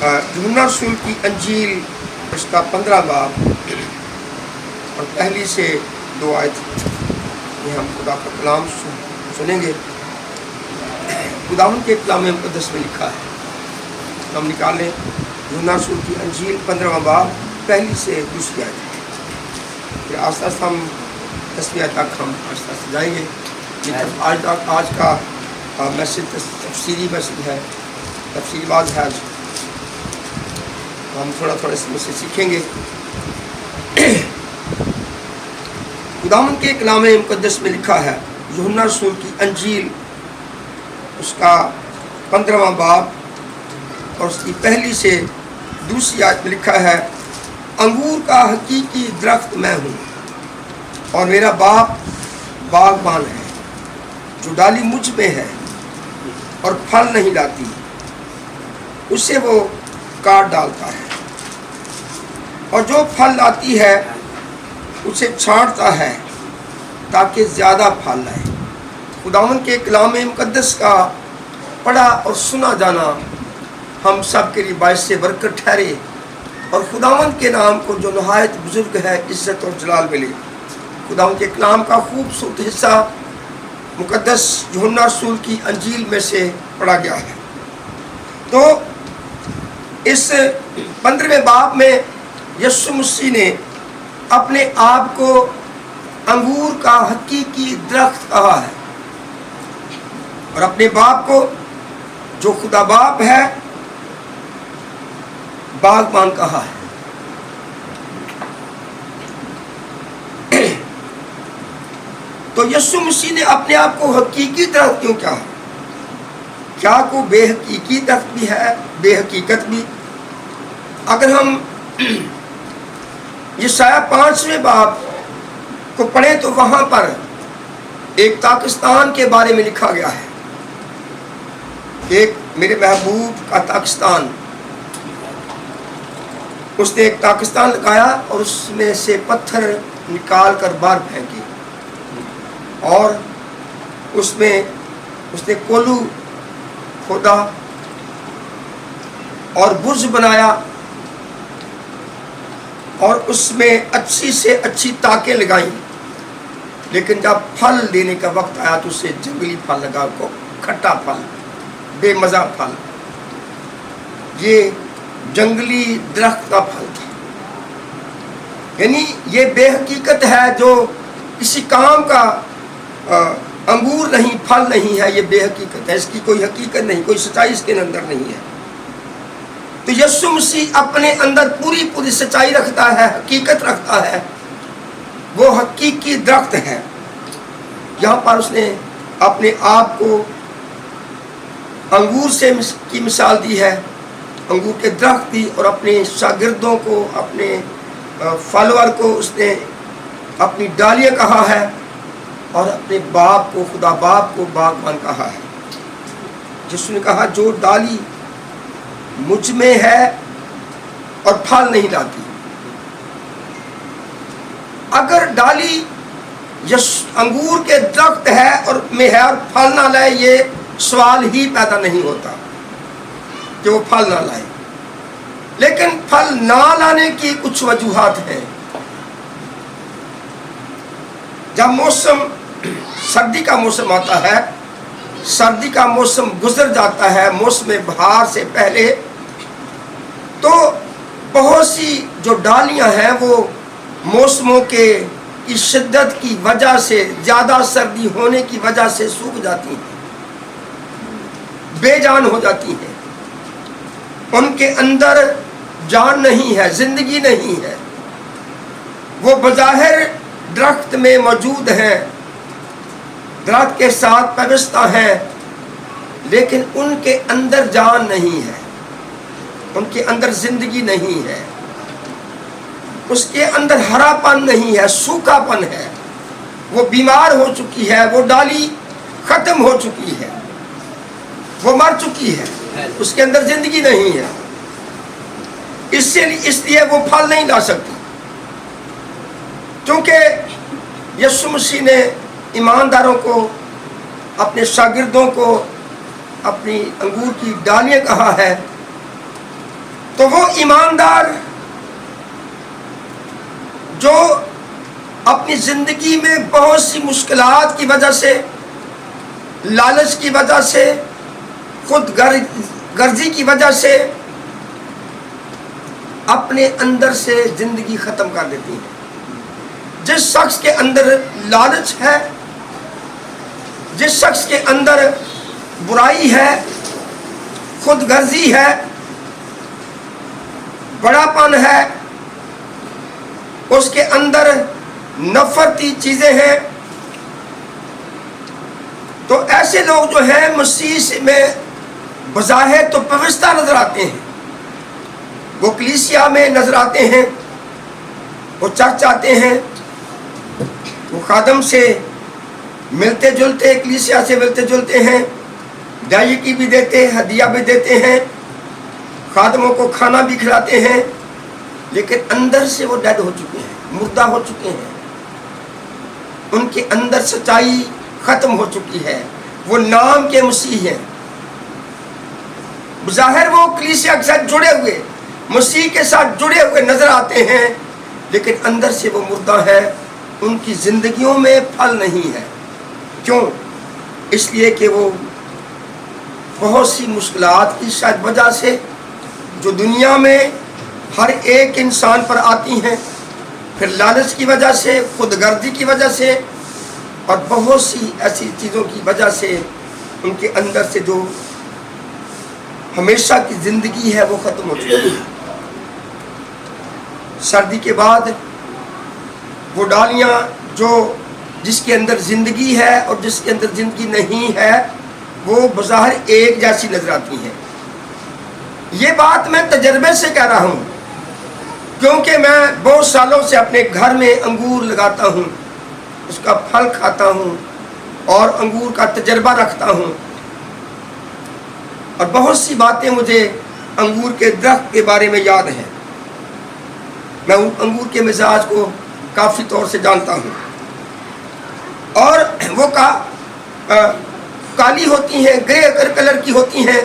یوحنا رسول کی انجیل اس کا 15 باب اور پہلی سے 2 آیت میں ہم خدا کا کلام سنیں گے۔ خداوند کے کلام مقدس میں لکھا ہے، ہم نکالیں یوحنا رسول کی انجیل 15 باب پہلی سے 2 آیت، پھر آہستہ آہستہ ہم 10 آیت تک ہم آہستہ آہستہ جائیں گے۔ آج کا میسج تفسیری میسج ہے، تفسیری بات ہے، آج ہم تھوڑا اس میں سے سیکھیں گے۔ خداوند کے کلام مقدس میں لکھا ہے، یوحنا رسول کی انجیل اس کا 15 باب اور اس کی پہلی سے 2 آیت میں لکھا ہے، انگور کا حقیقی درخت میں ہوں اور میرا باپ باغبان ہے۔ جو ڈالی مجھ میں ہے اور پھل نہیں لاتی، اسے وہ کاٹ ڈالتا ہے، اور جو پھل لاتی ہے اسے چھانٹتا ہے تاکہ زیادہ پھل لائے۔ خداوند کے کلام مقدس کا پڑھا اور سنا جانا ہم سب کے لیے باعث برکت ٹھہرے، اور خداوند کے نام کو جو نہایت بزرگ ہے عزت اور جلال ملے۔ خداوند کے کلام کا خوبصورت حصہ مقدس یوحنا رسول کی انجیل میں سے پڑھا گیا ہے۔ تو اس 15ویں باب میں یسوع مسیح نے اپنے آپ کو انگور کا حقیقی درخت کہا ہے، اور اپنے باپ کو جو خدا باپ ہے باغبان کہا ہے۔ تو یسوع مسیح نے اپنے آپ کو حقیقی درخت کیوں کہا؟ کیا کوئی بے حقیقی درخت بھی ہے، بے حقیقت بھی؟ اگر ہم یسایہ 5ویں باب کو پڑھیں تو وہاں پر ایک پاکستان کے بارے میں لکھا گیا ہے، ایک میرے محبوب کا پاکستان۔ اس نے ایک پاکستان لگایا اور اس میں سے پتھر نکال کر باہر پھینکے، اور اس نے کولو کھودا اور برج بنایا، اور اس میں اچھی سے اچھی تاکیں لگائیں، لیکن جب پھل دینے کا وقت آیا تو اسے جنگلی پھل لگا، کو کھٹا پھل، بے مزہ پھل، یہ جنگلی درخت کا پھل تھا۔ یعنی یہ بے حقیقت ہے، جو کسی کام کا انگور نہیں، پھل نہیں ہے، یہ بے حقیقت ہے، اس کی کوئی حقیقت نہیں، کوئی سچائی اس کے اندر نہیں ہے۔ تو یسوع مسیح اپنے اندر پوری سچائی رکھتا ہے، حقیقت رکھتا ہے، وہ حقیقی درخت ہے۔ یہاں پر اس نے اپنے آپ کو انگور سے کی مثال دی ہے، انگور کے درخت دی، اور اپنے شاگردوں کو، اپنے فالوور کو اس نے اپنی ڈالیاں کہا ہے، اور اپنے باپ کو، خدا باپ کو باغبان کہا ہے، جس نے کہا جو ڈالی مجھ میں ہے اور پھل نہیں لاتی۔ اگر ڈالی انگور کے درخت ہے اور میں ہے اور پھل نہ لائے، یہ سوال ہی پیدا نہیں ہوتا کہ وہ پھل نہ لائے۔ لیکن پھل نہ لانے کی کچھ وجوہات ہیں۔ جب سردی کا موسم آتا ہے، سردی کا موسم گزر جاتا ہے، موسم بہار سے پہلے، تو بہت سی جو ڈالیاں ہیں وہ موسموں کی شدت کی وجہ سے، زیادہ سردی ہونے کی وجہ سے سوکھ جاتی ہیں، بے جان ہو جاتی ہیں، ان کے اندر جان نہیں ہے، زندگی نہیں ہے۔ وہ بظاہر درخت میں موجود ہیں، درخت کے ساتھ پیوستہ ہیں، لیکن ان کے اندر جان نہیں ہے، ان کے اندر زندگی نہیں ہے، اس کے اندر ہرا پن نہیں ہے، سوکھا پن ہے، وہ بیمار ہو چکی ہے، وہ ڈالی ختم ہو چکی ہے، وہ مر چکی ہے، اس کے اندر زندگی نہیں ہے، اس لیے وہ پھل نہیں لا سکتی۔ کیونکہ یسوع مسیح نے ایمانداروں کو، اپنے شاگردوں کو اپنی انگور کی ڈالیاں کہا ہے، تو وہ ایماندار جو اپنی زندگی میں بہت سی مشکلات کی وجہ سے، لالچ کی وجہ سے، خود غرضی کی وجہ سے اپنے اندر سے زندگی ختم کر دیتی ہے. جس شخص کے اندر لالچ ہے، جس شخص کے اندر برائی ہے، خود غرضی ہے، بڑا پن ہے، اس کے اندر نفرتی چیزیں ہیں، تو ایسے لوگ جو ہیں مسیح میں بظاہر تو پویستہ نظر آتے ہیں، وہ کلیسیا میں نظر آتے ہیں، وہ چرچ آتے ہیں، وہ خادم سے ملتے جلتے، کلیسیا سے ملتے جلتے ہیں، دائیکی بھی دیتے ہیں، ہدیہ بھی دیتے ہیں، خادموں کو کھانا بھی کھلاتے ہیں، لیکن اندر سے وہ ڈیڈ ہو چکے ہیں، مردہ ہو چکے ہیں. ان کے اندر سچائی ختم ہو چکی ہے. وہ نام کے مسیح ہیں، بظاہر وہ کلیسیا کے ساتھ جڑے ہوئے، مسیح کے ساتھ جڑے ہوئے نظر آتے ہیں، لیکن اندر سے وہ مردہ ہے. ان کی زندگیوں میں پھل نہیں ہے. کیوں؟ اس لیے کہ وہ بہت سی مشکلات کی شاید وجہ سے جو دنیا میں ہر ایک انسان پر آتی ہیں، پھر لالچ کی وجہ سے، خود غرضی کی وجہ سے، اور بہت سی ایسی چیزوں کی وجہ سے ان کے اندر سے جو ہمیشہ کی زندگی ہے وہ ختم ہو چکی ہے. سردی کے بعد وہ ڈالیاں جو جس کے اندر زندگی ہے اور جس کے اندر زندگی نہیں ہے، وہ بظاہر ایک جیسی نظر آتی ہیں. یہ بات میں تجربے سے کہہ رہا ہوں، کیونکہ میں بہت سالوں سے اپنے گھر میں انگور لگاتا ہوں، اس کا پھل کھاتا ہوں اور انگور کا تجربہ رکھتا ہوں، اور بہت سی باتیں مجھے انگور کے درخت کے بارے میں یاد ہیں. میں انگور کے مزاج کو کافی طور سے جانتا ہوں، اور وہ کالی ہوتی ہیں، گرے کلر کی ہوتی ہیں،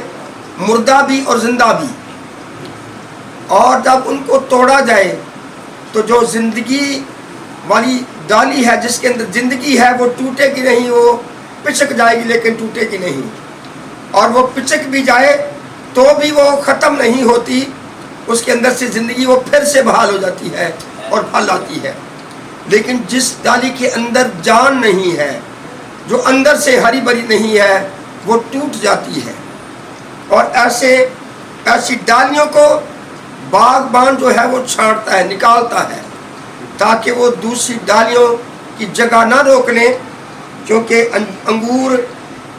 مردہ بھی اور زندہ بھی. اور جب ان کو توڑا جائے تو جو زندگی والی ڈالی ہے، جس کے اندر زندگی ہے، وہ ٹوٹے گی نہیں، وہ پچک جائے گی لیکن ٹوٹے گی نہیں. اور وہ پچک بھی جائے تو بھی وہ ختم نہیں ہوتی، اس کے اندر سے زندگی وہ پھر سے بحال ہو جاتی ہے اور پھل آتی ہے. لیکن جس ڈالی کے اندر جان نہیں ہے، جو اندر سے ہری بھری نہیں ہے، وہ ٹوٹ جاتی ہے. اور ایسی ڈالیوں کو باغبان جو ہے وہ چھانٹتا ہے، نکالتا ہے، تاکہ وہ دوسری ڈالیوں کی جگہ نہ روک لیں. کیونکہ انگور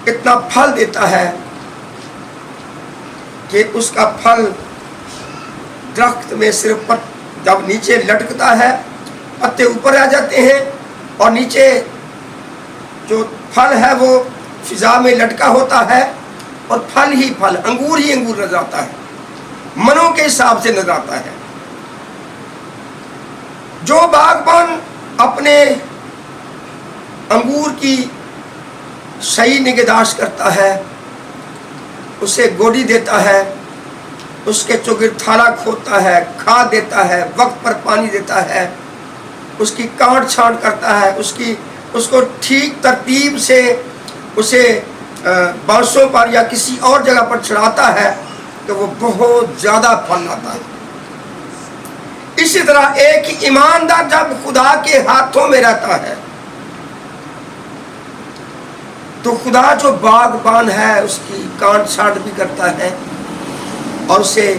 اتنا پھل دیتا ہے کہ اس کا پھل درخت میں صرف جب نیچے لٹکتا ہے، پتے اوپر آ جاتے ہیں، اور نیچے جو پھل ہے وہ فضا میں لٹکا ہوتا ہے، اور پھل ہی پھل، انگور ہی انگور نظر آتا ہے، منوں کے حساب سے نظر آتا ہے. جو باغبان اپنے انگور کی صحیح نگہداشت کرتا ہے، اسے گوڑی دیتا ہے، اس کے چوگرد تھالا کھودتا ہے، کھاد دیتا ہے، وقت پر پانی دیتا ہے، اس کی کاٹ چھانٹ کرتا ہے، اس کو ٹھیک ترتیب سے اسے بانسوں پر یا کسی اور جگہ پر چڑھاتا ہے تو وہ بہت زیادہ پھل لاتا ہے. اسی طرح ایک ایماندار جب خدا کے ہاتھوں میں رہتا ہے تو خدا جو باغبان ہے اس کی کاٹ چھانٹ بھی کرتا ہے، اور اسے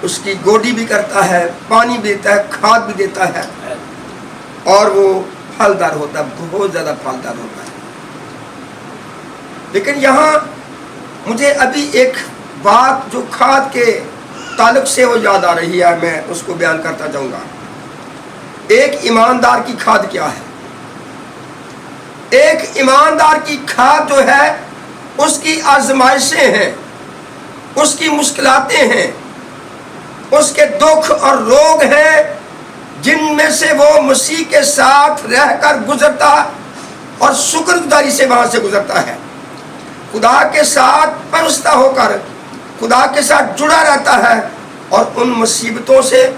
اس کی گوڈی بھی کرتا ہے، پانی بھی دیتا ہے، کھاد بھی دیتا ہے، اور وہ پھلدار ہوتا ہے، بہت زیادہ پھلدار ہوتا ہے. لیکن یہاں مجھے ابھی ایک بات جو کھاد کے تعلق سے وہ یاد آ رہی ہے، میں اس کو بیان کرتا جاؤں گا. ایک ایماندار کی کھاد کیا ہے؟ ایک ایماندار کی کھاد جو ہے اس کی آزمائشیں ہیں، اس کی مشکلاتیں ہیں، اس کے دکھ اور روگ ہیں، جن میں سے وہ مسیح کے ساتھ رہ کر گزرتا اور شکر گزاری سے وہاں سے گزرتا ہے. خدا کے ساتھ پیوستہ ہو کر خدا کے ساتھ جڑا رہتا ہے، اور ان مصیبتوں سے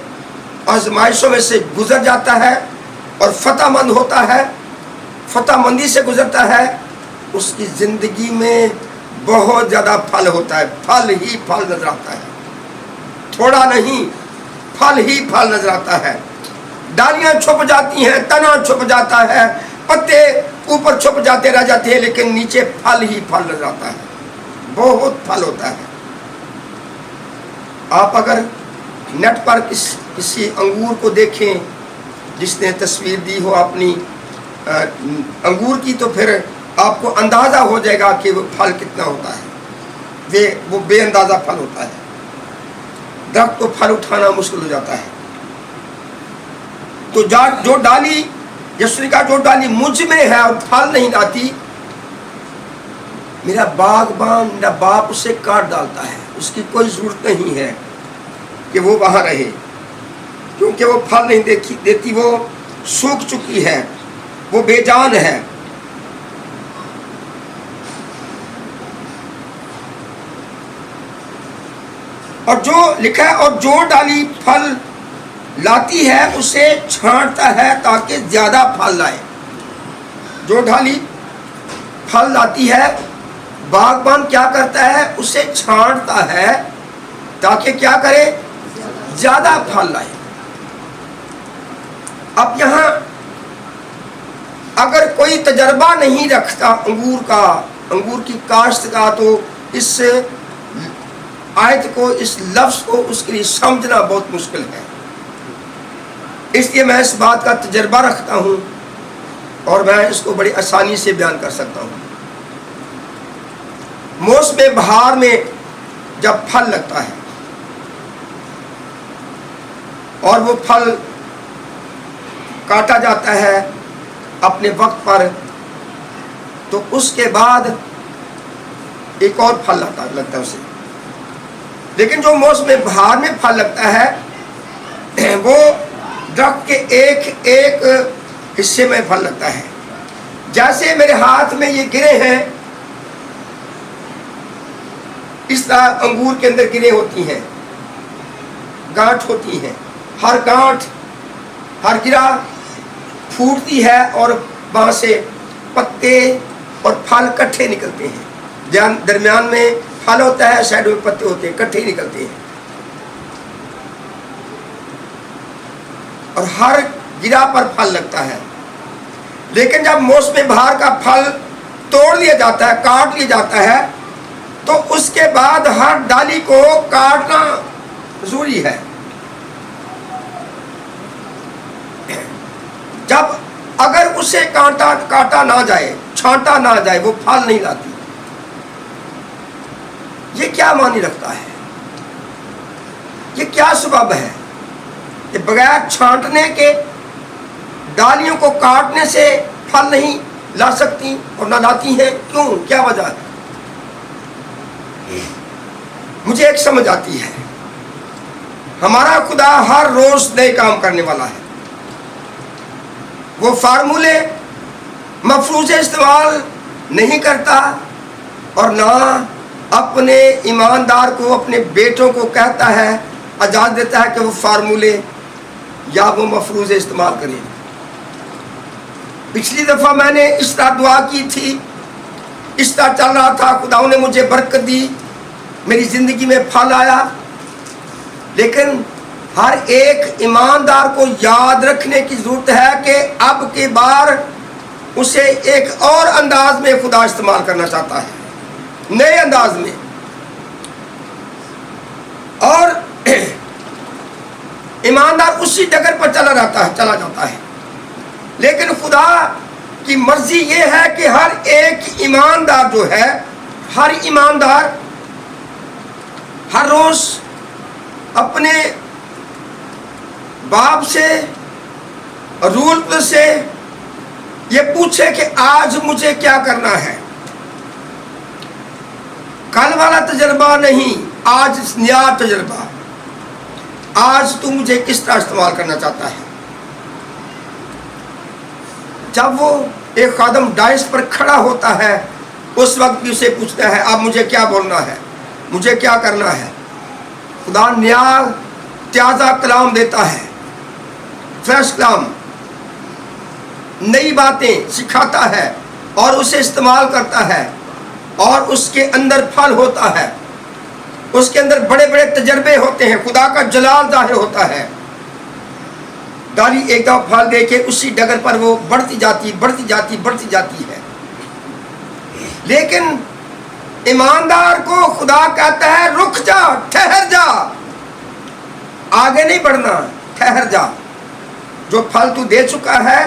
آزمائشوں میں سے گزر جاتا ہے اور فتح مند ہوتا ہے، فتح مندی سے گزرتا ہے، اس کی زندگی میں بہت زیادہ پھل ہوتا ہے، پھل ہی پھل نظر آتا ہے، تھوڑا نہیں، پھل ہی پھل نظر آتا ہے۔ ڈالیاں چھپ جاتی ہیں، تنا چھپ جاتا ہے، پتے اوپر چھپ جاتے رہ جاتے ہیں، لیکن نیچے پھل ہی پھل نظر آتا ہے، بہت پھل ہوتا ہے۔ آپ اگر نیٹ پر کسی انگور کو دیکھیں جس نے تصویر دی ہو اپنی انگور کی، تو پھر آپ کو اندازہ ہو جائے گا کہ وہ پھل کتنا ہوتا ہے، وہ بے اندازہ پھل ہوتا ہے۔ درخت کو پھل اٹھانا مشکل ہو جاتا ہے۔ تو جو ڈالی، یسوع نے کہا جو ڈالی مجھ میں ہے اور پھل نہیں لاتی، میرا باغبان، میرا باپ اسے کاٹ ڈالتا ہے، اس کی کوئی ضرورت نہیں ہے کہ وہ وہاں رہے، کیونکہ وہ پھل نہیں دیتی، وہ سوکھ چکی ہے، وہ بے جان ہے۔ اور جو لکھا ہے، اور جو ڈالی پھل لاتی ہے اسے چھانٹتا ہے تاکہ زیادہ پھل لائے۔ جو ڈالی پھل لاتی ہے، باغبان کیا کرتا ہے؟ اسے چھانٹتا ہے تاکہ کیا کرے؟ زیادہ پھل لائے۔ اب یہاں اگر کوئی تجربہ نہیں رکھتا انگور کی کاشت کا، تو اس آیت کو، اس لفظ کو اس کے لیے سمجھنا بہت مشکل ہے۔ اس لیے میں اس بات کا تجربہ رکھتا ہوں اور میں اس کو بڑی آسانی سے بیان کر سکتا ہوں۔ موسم بہار میں جب پھل لگتا ہے اور وہ پھل کاٹا جاتا ہے اپنے وقت پر، تو اس کے بعد ایک اور پھل لگتا ہے اسے۔ لیکن جو موسم بہار میں پھل لگتا ہے وہ درخت کے ایک حصے میں پھل لگتا ہے۔ جیسے میرے ہاتھ میں یہ گرے ہیں، اس طرح انگور کے اندر گرے ہوتی ہیں، گانٹھ ہوتی ہیں، ہر گانٹھ، ہر گرہ پھوٹتی ہے اور وہاں سے پتے اور پھل کٹھے نکلتے ہیں۔ درمیان میں پھل ہوتا ہے، سائڈ میں پتے ہوتے ہیں، کٹھے نکلتے ہیں، اور ہر گرہ پر پھل لگتا ہے۔ لیکن جب موسم بہار کا پھل توڑ لیا جاتا ہے، کاٹ لیا جاتا ہے، تو اس کے بعد ہر ڈالی کو کاٹنا ضروری ہے۔ جب اگر اسے کاٹا نہ جائے، چھانٹا نہ جائے، وہ پھل نہیں لاتی۔ یہ کیا معنی رکھتا ہے؟ یہ کیا سبب ہے کہ بغیر چھانٹنے کے ڈالیوں کو کاٹنے سے پھل نہیں لا سکتی اور نہ لاتی ہیں؟ کیوں؟ کیا وجہ ہے؟ مجھے ایک سمجھ آتی ہے، ہمارا خدا ہر روز نئے کام کرنے والا ہے۔ وہ فارمولے مفروض استعمال نہیں کرتا اور نہ اپنے ایماندار کو، اپنے بیٹوں کو کہتا ہے، اجازت دیتا ہے کہ وہ فارمولے یا وہ مفروض استعمال کریں۔ پچھلی دفعہ میں نے اس طرح دعا کی تھی، اس طرح چل رہا تھا، خدا نے مجھے برکت دی، میری زندگی میں پھل آیا۔ لیکن ہر ایک ایماندار کو یاد رکھنے کی ضرورت ہے کہ اب کی بار اسے ایک اور انداز میں خدا استعمال کرنا چاہتا ہے، نئے انداز میں، اور ایماندار اسی ڈگر پر چلا جاتا ہے۔ لیکن خدا کی مرضی یہ ہے کہ ہر ایک ایماندار جو ہے، ہر ایماندار ہر روز اپنے باپ سے، رول سے یہ پوچھے کہ آج مجھے کیا کرنا ہے۔ کل والا تجربہ نہیں، آج نیا تجربہ، آج تو مجھے کس طرح استعمال کرنا چاہتا ہے۔ جب وہ ایک خادم ڈائس پر کھڑا ہوتا ہے، اس وقت بھی اسے پوچھتا ہے اب مجھے کیا بولنا ہے، مجھے کیا کرنا ہے۔ خدا نیا تازہ کلام دیتا ہے، فریش کلام، نئی باتیں سکھاتا ہے اور اسے استعمال کرتا ہے، اور اس کے اندر پھل ہوتا ہے، اس کے اندر بڑے بڑے تجربے ہوتے ہیں، خدا کا جلال ظاہر ہوتا ہے۔ ڈالی ایک دفعہ پھل دے کے اسی ڈگر پر وہ بڑھتی جاتی ہے، لیکن ایماندار کو خدا کہتا ہے رک جا، ٹھہر جا، آگے نہیں بڑھنا، ٹھہر جا، جو پھل تو دے چکا ہے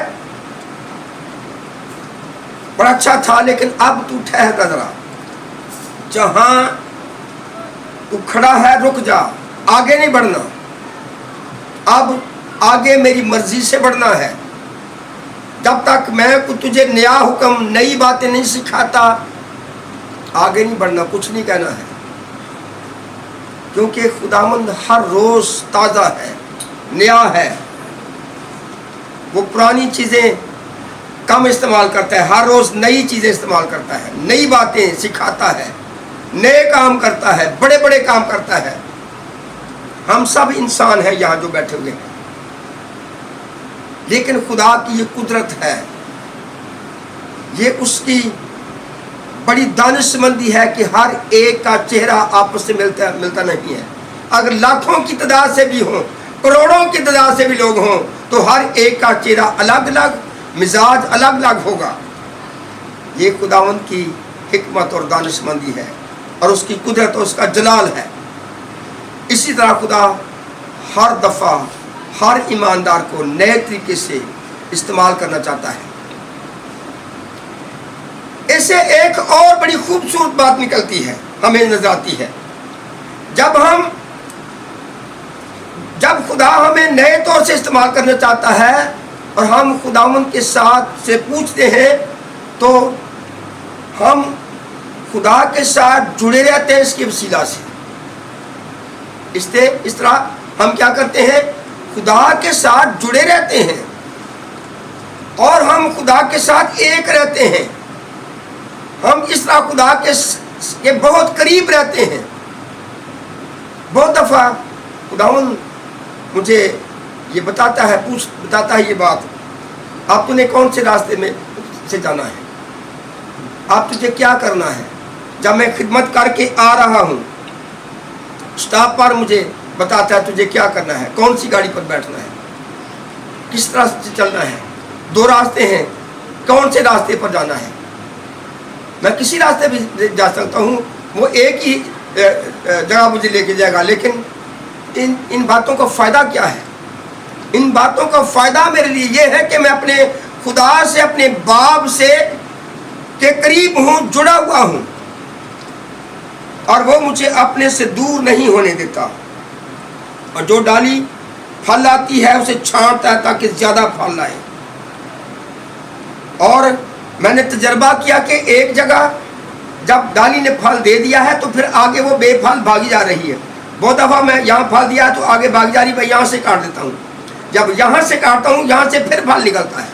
بڑا اچھا تھا، لیکن اب تو ٹھہر جا، ذرا جہاں تو کھڑا ہے رک جا، آگے نہیں بڑھنا، اب آگے میری مرضی سے بڑھنا ہے۔ جب تک میں تجھے نیا حکم، نئی باتیں نہیں سکھاتا، آگے نہیں بڑھنا، کچھ نہیں کہنا ہے، کیونکہ خداوند ہر روز تازہ ہے، نیا ہے، وہ پرانی چیزیں کم استعمال کرتا ہے، ہر روز نئی چیزیں استعمال کرتا ہے، نئی باتیں سکھاتا ہے، نئے کام کرتا ہے، بڑے بڑے کام کرتا ہے۔ ہم سب انسان ہیں یہاں جو بیٹھے ہوئے ہیں، لیکن خدا کی یہ قدرت ہے، یہ اس کی بڑی دانشمندی ہے کہ ہر ایک کا چہرہ آپس سے ملتا نہیں ہے۔ اگر لاکھوں کی تعداد سے بھی ہوں، کروڑوں کی تعداد سے بھی لوگ ہوں، تو ہر ایک کا چہرہ الگ الگ، مزاج الگ الگ ہوگا۔ یہ خداوند کی حکمت اور دانشمندی ہے، اور اس کی قدرت اور اس کا جلال ہے۔ اسی طرح خدا ہر دفعہ ہر ایماندار کو نئے طریقے سے استعمال کرنا چاہتا ہے۔ اسے ایک اور بڑی خوبصورت بات نکلتی ہے، ہمیں نظر آتی ہے، جب خدا ہمیں نئے طور سے استعمال کرنا چاہتا ہے اور ہم خداوند کے ساتھ سے پوچھتے ہیں، تو ہم خدا کے ساتھ جڑے رہتے ہیں اس کے وسیلہ سے۔ اس طرح ہم کیا کرتے ہیں؟ خدا کے ساتھ جڑے رہتے ہیں، اور ہم خدا کے ساتھ ایک رہتے ہیں، ہم اس طرح خدا کے بہت قریب رہتے ہیں۔ بہت دفعہ خداوند مجھے یہ بتاتا ہے یہ بات، آپ نے کون سے راستے میں سے جانا ہے، آپ تجھے کیا کرنا ہے۔ جب میں خدمت کر کے آ رہا ہوں، اسٹاپ پر مجھے بتاتا ہے تجھے کیا کرنا ہے، کون سی گاڑی پر بیٹھنا ہے، کس طرح سے چلنا ہے۔ دو راستے ہیں، کون سے راستے پر جانا ہے۔ میں کسی راستے پہ جا سکتا ہوں، وہ ایک ہی جگہ مجھے لے کے جائے گا، لیکن ان باتوں کا فائدہ کیا ہے؟ ان باتوں کا فائدہ میرے لیے یہ ہے کہ میں اپنے خدا سے، اپنے باپ سے کے قریب ہوں، جڑا ہوا ہوں، اور وہ مجھے اپنے سے دور نہیں ہونے دیتا۔ اور جو ڈالی پھل لاتی ہے اسے چھانٹتا ہے تاکہ زیادہ پھل لائے۔ اور میں نے تجربہ کیا کہ ایک جگہ جب ڈالی نے پھل دے دیا ہے تو پھر آگے وہ بے پھل بھاگی جا رہی ہے۔ بہت دفعہ میں یہاں پھل دیا تو آگے بھاگ جا رہی، میں یہاں سے کاٹ دیتا ہوں، جب یہاں سے کاٹتا ہوں یہاں سے پھر پھل نکلتا ہے۔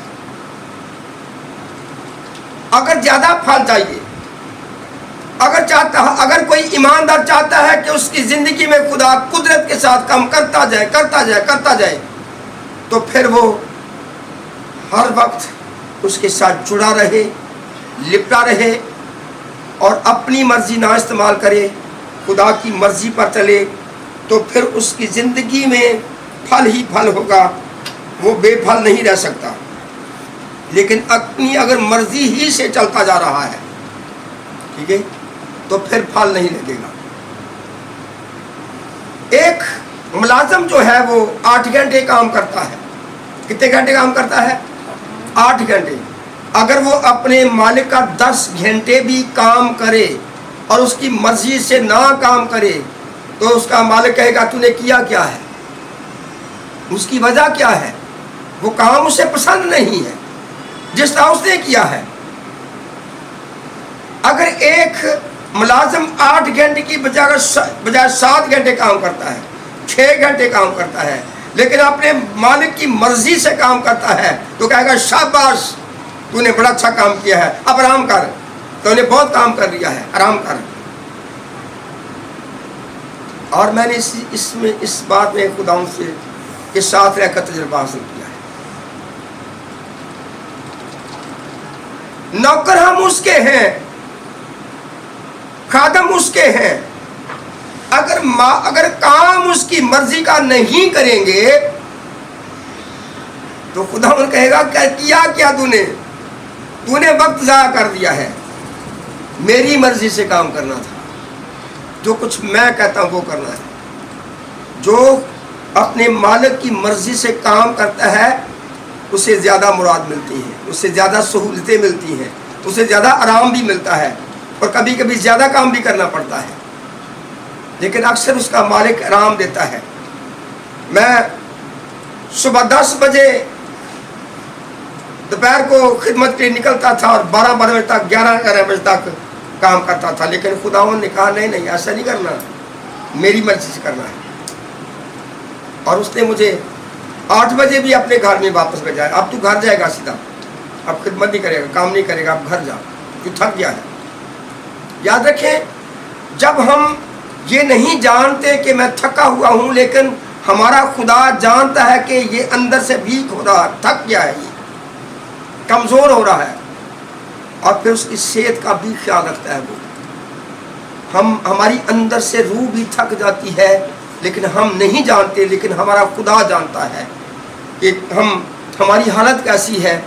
اگر زیادہ پھل چاہیے، اگر کوئی ایماندار چاہتا ہے کہ اس کی زندگی میں خدا قدرت کے ساتھ کام کرتا جائے، تو پھر وہ ہر وقت اس کے ساتھ جڑا رہے، لپٹا رہے، اور اپنی مرضی نہ استعمال کرے، خدا کی مرضی پر چلے، تو پھر اس کی زندگی میں پھل ہی پھل ہوگا، وہ بے پھل نہیں رہ سکتا۔ لیکن اپنی اگر مرضی ہی سے چلتا جا رہا ہے، ٹھیک ہے، تو پھر پھل نہیں لگے گا۔ ایک ملازم جو ہے وہ 8 گھنٹے کام کرتا ہے۔ کتنے گھنٹے کام کرتا ہے؟ 8 گھنٹے۔ اگر وہ اپنے مالک کا 10 گھنٹے بھی کام کرے اور اس کی مرضی سے نہ کام کرے، تو اس کا مالک کہے گا تو نے کیا کیا ہے؟ اس کی وجہ کیا ہے؟ وہ کام اسے پسند نہیں ہے جس طرح اس نے کیا ہے۔ اگر ایک ملازم 8 گھنٹے کی بجائے 7 گھنٹے کام کرتا ہے، 6 گھنٹے کام کرتا ہے، لیکن اپنے مالک کی مرضی سے کام کرتا ہے، تو کہے گا شاباش، تو نے بڑا اچھا کام کیا ہے، اب آرام کر، تو نے بہت کام کر لیا ہے، آرام کر۔ اور میں نے اس بات میں خداوند سے کے ساتھ رہ کر تجربہ حاصل کیا ہے. نوکر ہم اس کے ہیں، خادم اس کے ہیں، اگر کام اس کی مرضی کا نہیں کریں گے تو خداوند کہے گا کیا تو نے وقت ضائع کر دیا ہے. میری مرضی سے کام کرنا تھا، جو کچھ میں کہتا ہوں وہ کرنا ہے. جو اپنے مالک کی مرضی سے کام کرتا ہے اسے زیادہ مراد ملتی ہے، اسے زیادہ سہولتیں ملتی ہیں، اسے زیادہ آرام بھی ملتا ہے، اور کبھی کبھی زیادہ کام بھی کرنا پڑتا ہے، لیکن اکثر اس کا مالک آرام دیتا ہے. میں صبح 10 بجے دوپہر کو خدمت کے لیے نکلتا تھا اور 12 بجے تک 11 بجے تک کام کرتا تھا، لیکن خداوند نے کہا نہیں ایسا نہیں کرنا، میری مرضی سے کرنا ہے. اور اس نے مجھے 8 بجے بھی اپنے گھر میں واپس بھیجا. اب تو گھر جائے گا سیدھا، اب خدمت نہیں کرے گا، کام نہیں کرے گا، اب گھر جا، تو تھک گیا ہے. یاد رکھیں، جب ہم یہ نہیں جانتے کہ میں تھکا ہوا ہوں، لیکن ہمارا خدا جانتا ہے کہ یہ اندر سے ویک ہو رہا، تھک گیا ہے، یہ کمزور ہو رہا ہے، اور پھر اس کی صحت کا بھی خیال رکھتا ہے. وہ ہماری اندر سے روح بھی تھک جاتی ہے، لیکن ہم نہیں جانتے، لیکن ہمارا خدا جانتا ہے کہ ہماری حالت کیسی ہے.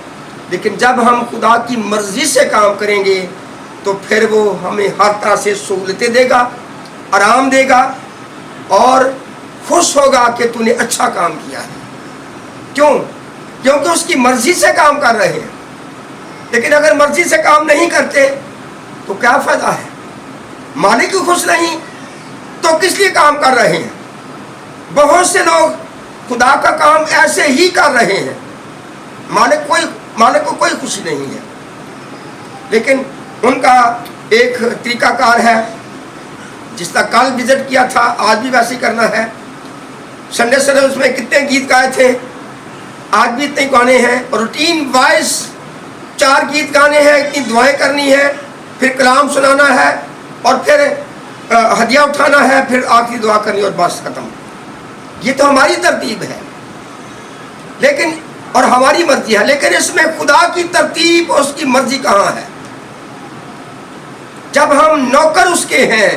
لیکن جب ہم خدا کی مرضی سے کام کریں گے تو پھر وہ ہمیں ہر طرح سے سہولتیں دے گا، آرام دے گا، اور خوش ہوگا کہ تو نے اچھا کام کیا ہے. کیونکہ اس کی مرضی سے کام کر رہے ہیں. لیکن اگر مرضی سے کام نہیں کرتے تو کیا فائدہ ہے؟ مالک ہی خوش نہیں تو کس لیے کام کر رہے ہیں؟ بہت سے لوگ خدا کا کام ایسے ہی کر رہے ہیں، مالک کو کوئی خوشی نہیں ہے، لیکن ان کا ایک طریقہ کار ہے. جس طرح کل وزٹ کیا تھا، آج بھی ویسے ہی کرنا ہے. سنڈے سروس میں کتنے گیت گائے تھے، آج بھی اتنے گانے ہیں. روٹین وائز 4 گیت گانے ہیں، اتنی دعائیں کرنی ہے، پھر کلام سنانا ہے، اور پھر ہدیہ اٹھانا ہے، پھر آخری دعا کرنی اور بس ختم. یہ تو ہماری ترتیب ہے، لیکن اور ہماری مرضی ہے، لیکن اس میں خدا کی ترتیب اور اس کی مرضی کہاں ہے؟ جب ہم نوکر اس کے ہیں،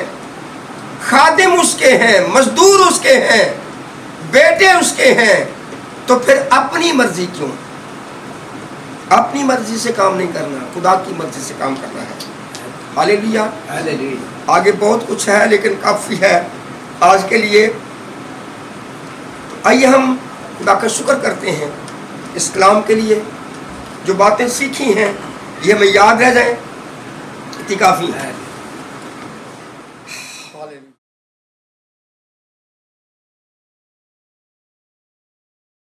خادم اس کے ہیں، مزدور اس کے ہیں، بیٹے اس کے ہیں، تو پھر اپنی مرضی کیوں؟ اپنی مرضی سے کام نہیں کرنا، خدا کی مرضی سے کام کرنا ہے. ہاللیلویا. آگے بہت کچھ ہے لیکن کافی ہے آج کے لیے. آئیے ہم خدا کا شکر کرتے ہیں اس کلام کے لیے. جو باتیں سیکھی ہیں یہ ہمیں یاد رہ جائیں، اتنی کافی ہے.